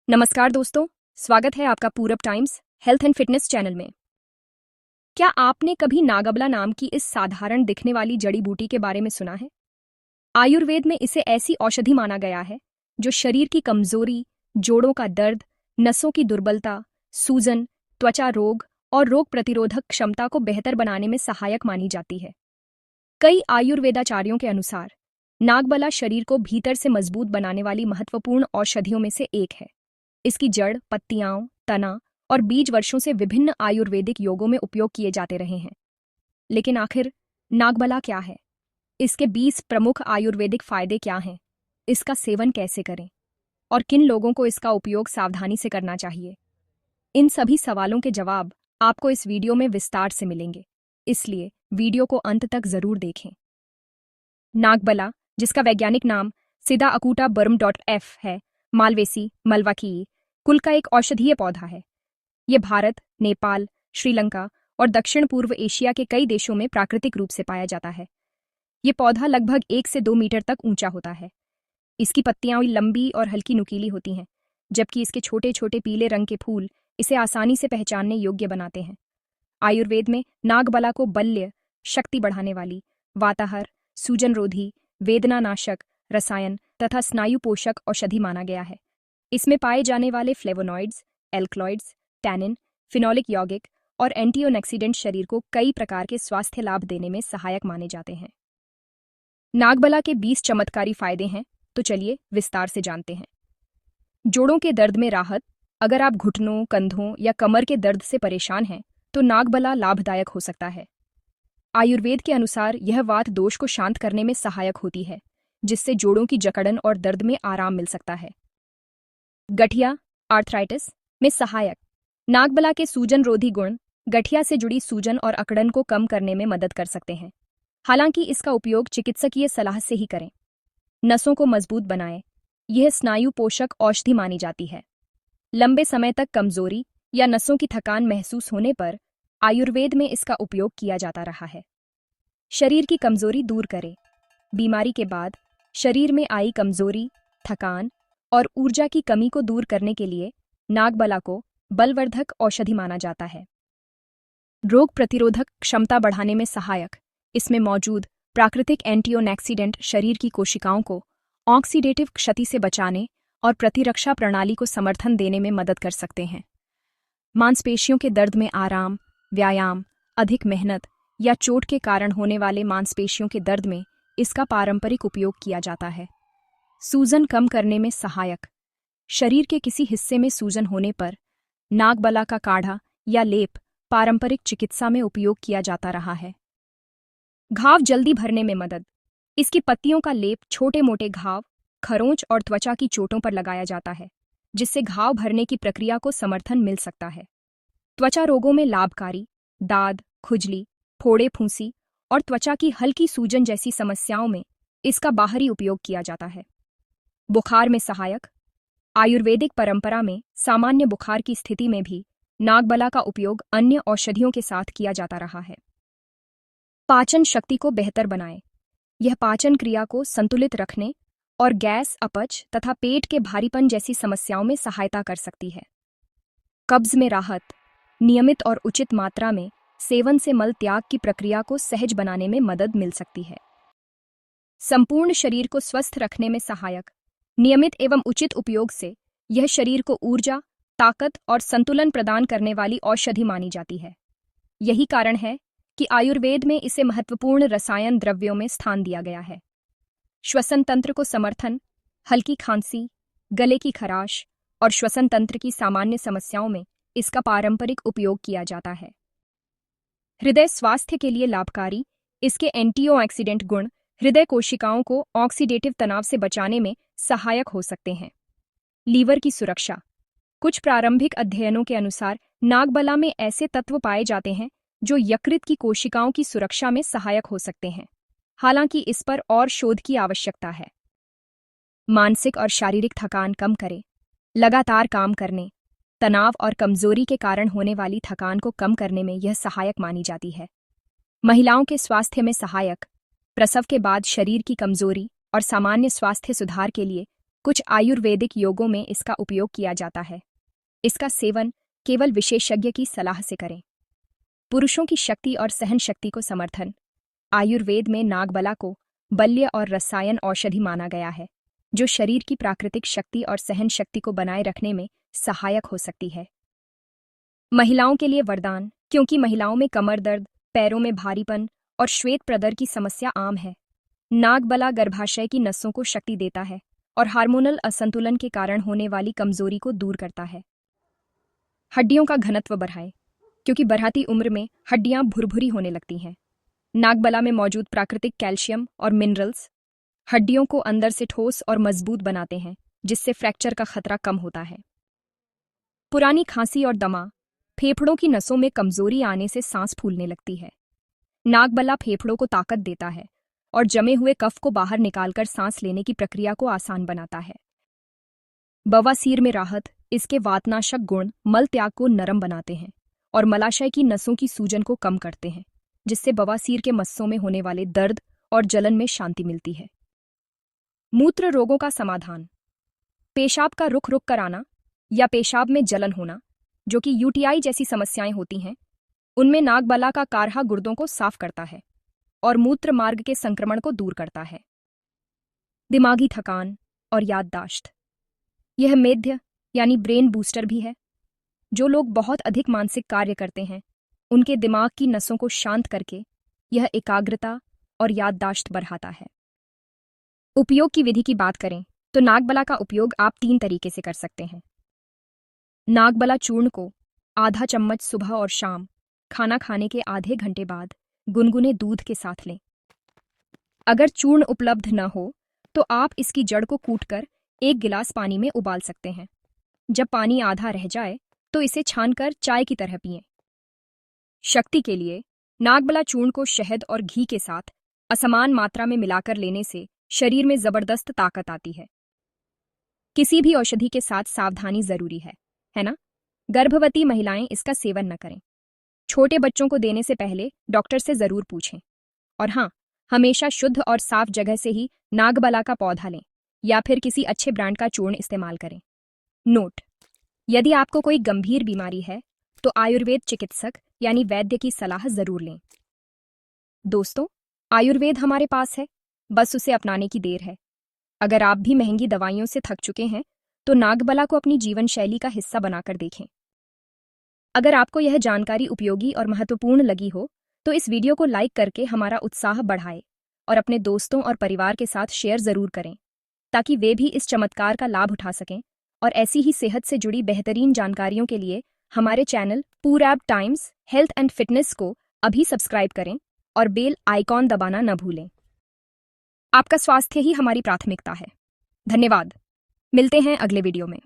नमस्कार दोस्तों, स्वागत है आपका पूरब times health and fitness channel में। क्या आपने कभी नागबला नाम की इस साधारण दिखने वाली जड़ी बूटी के बारे में सुना है? आयुर्वेद में इसे ऐसी औषधि माना गया है जो शरीर की कमजोरी, जोड़ों का दर्द, नसों की दुर्बलता, सूजन, त्वचा रोग और रोग प्रतिरोधक क्षमता को बेहतर बनाने में सहायक मानी जाती है। कई आयुर्वेदाचार्यों के अनुसार नागबला शरीर को भीतर से मजबूत बनाने वाली महत्वपूर्ण औषधियों में से एक है। इसकी जड़, पत्तियां, तना और बीज वर्षों से विभिन्न आयुर्वेदिक योगों में उपयोग किए जाते रहे हैं। लेकिन आखिर नागबला क्या है? इसके 20 प्रमुख आयुर्वेदिक फायदे क्या हैं? इसका सेवन कैसे करें? और किन लोगों को इसका उपयोग सावधानी से करना चाहिए? इन सभी सवालों के जवाब आपको इस वीडियो में विस्तार से मिलेंगे, इसलिए वीडियो को अंत तक जरूर देखें। नागबला, जिसका वैज्ञानिक नाम सिदा अकूटा बर्म.f है, मालवेसी मलवाकी कुल का एक औषधीय पौधा है। ये भारत, नेपाल, श्रीलंका और दक्षिण पूर्व एशिया के कई देशों में प्राकृतिक रूप से पाया जाता है। ये पौधा लगभग 1 से 2 मीटर तक ऊंचा होता है। इसकी पत्तियां लंबी और हल्की नुकीली होती हैं, जबकि इसके छोटे छोटे पीले रंग के फूल इसे आसानी से पहचानने योग्य बनाते हैं। आयुर्वेद में नागबला को बल्य, शक्ति बढ़ाने वाली, वाताहर, सूजनरोधी, वेदनानाशक, रसायन तथा स्नायु पोषक औषधि माना गया है। इसमें पाए जाने वाले फ्लेवोनॉइड्स, एल्कलॉइड्स, टैनिन, फिनोलिक यौगिक और एंटीऑक्सीडेंट शरीर को कई प्रकार के स्वास्थ्य लाभ देने में सहायक माने जाते हैं। नागबला के 20 चमत्कारी फायदे हैं, तो चलिए विस्तार से जानते हैं। जोड़ों के दर्द में राहत। अगर आप घुटनों, कंधों या कमर के दर्द से परेशान हैं, तो नागबला लाभदायक हो सकता है। आयुर्वेद के अनुसार यह वात दोष को शांत करने में सहायक होती है, जिससे जोड़ों की जकड़न और दर्द में आराम मिल सकता है। गठिया, आर्थराइटिस में सहायक। नागबला के सूजन रोधी गुण गठिया से जुड़ी सूजन और अकड़न को कम करने में मदद कर सकते हैं। हालांकि इसका उपयोग चिकित्सकीय सलाह से ही करें। नसों को मजबूत बनाएं। यह स्नायु पोषक औषधि मानी जाती है। लंबे समय तक कमजोरी या नसों की थकान महसूस होने पर आयुर्वेद में इसका उपयोग किया जाता रहा है। शरीर की कमजोरी दूर करे। बीमारी के बाद शरीर में आई कमजोरी, थकान और ऊर्जा की कमी को दूर करने के लिए नागबला को बलवर्धक औषधि माना जाता है। रोग प्रतिरोधक क्षमता बढ़ाने में सहायक। इसमें मौजूद प्राकृतिक एंटीऑक्सीडेंट शरीर की कोशिकाओं को ऑक्सीडेटिव क्षति से बचाने और प्रतिरक्षा प्रणाली को समर्थन देने में मदद कर सकते हैं। मांसपेशियों के दर्द में आराम। व्यायाम, अधिक मेहनत या चोट के कारण होने वाले मांसपेशियों के दर्द में इसका पारंपरिक उपयोग किया जाता है। सूजन कम करने में सहायक। शरीर के किसी हिस्से में सूजन होने पर नागबला का काढ़ा या लेप पारंपरिक चिकित्सा में उपयोग किया जाता रहा है। घाव जल्दी भरने में मदद। इसकी पत्तियों का लेप छोटे मोटे घाव, खरोंच और त्वचा की चोटों पर लगाया जाता है, जिससे घाव भरने की प्रक्रिया को समर्थन मिल सकता है। त्वचा रोगों में लाभकारी। दाद, खुजली, फोड़े फूंसी और त्वचा की हल्की सूजन जैसी समस्याओं में इसका बाहरी उपयोग किया जाता है। बुखार में सहायक। आयुर्वेदिक परंपरा में सामान्य बुखार की स्थिति में भी नागबला का उपयोग अन्य औषधियों के साथ किया जाता रहा है। पाचन शक्ति को बेहतर बनाए। यह पाचन क्रिया को संतुलित रखने और गैस, अपच तथा पेट के भारीपन जैसी समस्याओं में सहायता कर सकती है। कब्ज में राहत। नियमित और उचित मात्रा में सेवन से मल त्याग की प्रक्रिया को सहज बनाने में मदद मिल सकती है। संपूर्ण शरीर को स्वस्थ रखने में सहायक। नियमित एवं उचित उपयोग से यह शरीर को ऊर्जा, ताकत और संतुलन प्रदान करने वाली औषधि मानी जाती है। यही कारण है कि आयुर्वेद में इसे महत्वपूर्ण रसायन द्रव्यों में स्थान दिया गया है। श्वसन तंत्र को समर्थन। हल्की खांसी, गले की खराश और श्वसन तंत्र की सामान्य समस्याओं में इसका पारंपरिक उपयोग किया जाता है। हृदय स्वास्थ्य के लिए लाभकारी। इसके एंटीऑक्सीडेंट गुण हृदय कोशिकाओं को ऑक्सीडेटिव तनाव से बचाने में सहायक हो सकते हैं। लीवर की सुरक्षा। कुछ प्रारंभिक अध्ययनों के अनुसार नागबला में ऐसे तत्व पाए जाते हैं जो यकृत की कोशिकाओं की सुरक्षा में सहायक हो सकते हैं। हालांकि इस पर और शोध की आवश्यकता है। मानसिक और शारीरिक थकान कम करे। लगातार काम करने, तनाव और कमजोरी के कारण होने वाली थकान को कम करने में यह सहायक मानी जाती है। महिलाओं के स्वास्थ्य में सहायक। प्रसव के बाद शरीर की कमजोरी और सामान्य स्वास्थ्य सुधार के लिए कुछ आयुर्वेदिक योगों में इसका उपयोग किया जाता है। इसका सेवन केवल विशेषज्ञ की सलाह से करें। पुरुषों की शक्ति और सहन शक्ति को समर्थन। आयुर्वेद में नागबला को बल्य और रसायन औषधि माना गया है, जो शरीर की प्राकृतिक शक्ति और सहन शक्ति को बनाए रखने में सहायक हो सकती है। महिलाओं के लिए वरदान, क्योंकि महिलाओं में कमर दर्द, पैरों में भारीपन और श्वेत प्रदर की समस्या आम है। नागबला गर्भाशय की नसों को शक्ति देता है और हार्मोनल असंतुलन के कारण होने वाली कमजोरी को दूर करता है। हड्डियों का घनत्व बढ़ाए, क्योंकि बढ़ती उम्र में हड्डियां भुरभुरी होने लगती हैं। नागबला में मौजूद प्राकृतिक कैल्शियम और मिनरल्स हड्डियों को अंदर से ठोस और मजबूत बनाते हैं, जिससे फ्रैक्चर का खतरा कम होता है। पुरानी खांसी और दमा, फेफड़ों की नसों में कमजोरी आने से सांस फूलने लगती है। नागबला फेफड़ों को ताकत देता है और जमे हुए कफ को बाहर निकालकर सांस लेने की प्रक्रिया को आसान बनाता है। बवासीर में राहत, इसके वातनाशक गुण मल त्याग को नरम बनाते हैं और मलाशय की नसों की सूजन को कम करते हैं, जिससे बवासीर के मस्सों में होने वाले दर्द और जलन में शांति मिलती है। मूत्र रोगों का समाधान। पेशाब का रुक रुक कर आना या पेशाब में जलन होना, जो कि यूटीआई जैसी समस्याएं होती हैं, उनमें नागबला का काढ़ा गुर्दों को साफ करता है और मूत्र मार्ग के संक्रमण को दूर करता है। दिमागी थकान और याददाश्त। यह मेध्य यानी ब्रेन बूस्टर भी है। जो लोग बहुत अधिक मानसिक कार्य करते हैं, उनके दिमाग की नसों को शांत करके यह एकाग्रता और याददाश्त बढ़ाता है। उपयोग की विधि की बात करें तो नागबला का उपयोग आप 3 तरीके से कर सकते हैं। नागबला चूर्ण को आधा चम्मच सुबह और शाम खाना खाने के आधे घंटे बाद गुनगुने दूध के साथ लें। अगर चूर्ण उपलब्ध न हो तो आप इसकी जड़ को कूटकर 1 गिलास पानी में उबाल सकते हैं। जब पानी आधा रह जाए तो इसे छानकर चाय की तरह पिएं। शक्ति के लिए नागबला चूर्ण को शहद और घी के साथ असमान मात्रा में मिलाकर लेने से शरीर में जबरदस्त ताकत आती है। किसी भी औषधि के साथ सावधानी जरूरी है ना? गर्भवती महिलाएं इसका सेवन न करें। छोटे बच्चों को देने से पहले डॉक्टर से जरूर पूछें। और हाँ, हमेशा शुद्ध और साफ जगह से ही नागबला का पौधा लें या फिर किसी अच्छे ब्रांड का चूर्ण इस्तेमाल करें। नोट: यदि आपको कोई गंभीर बीमारी है तो आयुर्वेद चिकित्सक यानी वैद्य की सलाह जरूर लें। दोस्तों, आयुर्वेद हमारे पास है, बस उसे अपनाने की देर है। अगर आप भी महंगी दवाइयों से थक चुके हैं तो नागबला को अपनी जीवन शैली का हिस्सा बनाकर देखें। अगर आपको यह जानकारी उपयोगी और महत्वपूर्ण लगी हो तो इस वीडियो को लाइक करके हमारा उत्साह बढ़ाएं और अपने दोस्तों और परिवार के साथ शेयर जरूर करें, ताकि वे भी इस चमत्कार का लाभ उठा सकें। और ऐसी ही सेहत से जुड़ी बेहतरीन जानकारियों के लिए हमारे चैनल पूरब टाइम्स हेल्थ एंड फिटनेस को अभी सब्सक्राइब करें और बेल आइकॉन दबाना न भूलें। आपका स्वास्थ्य ही हमारी प्राथमिकता है। धन्यवाद। मिलते हैं अगले वीडियो में।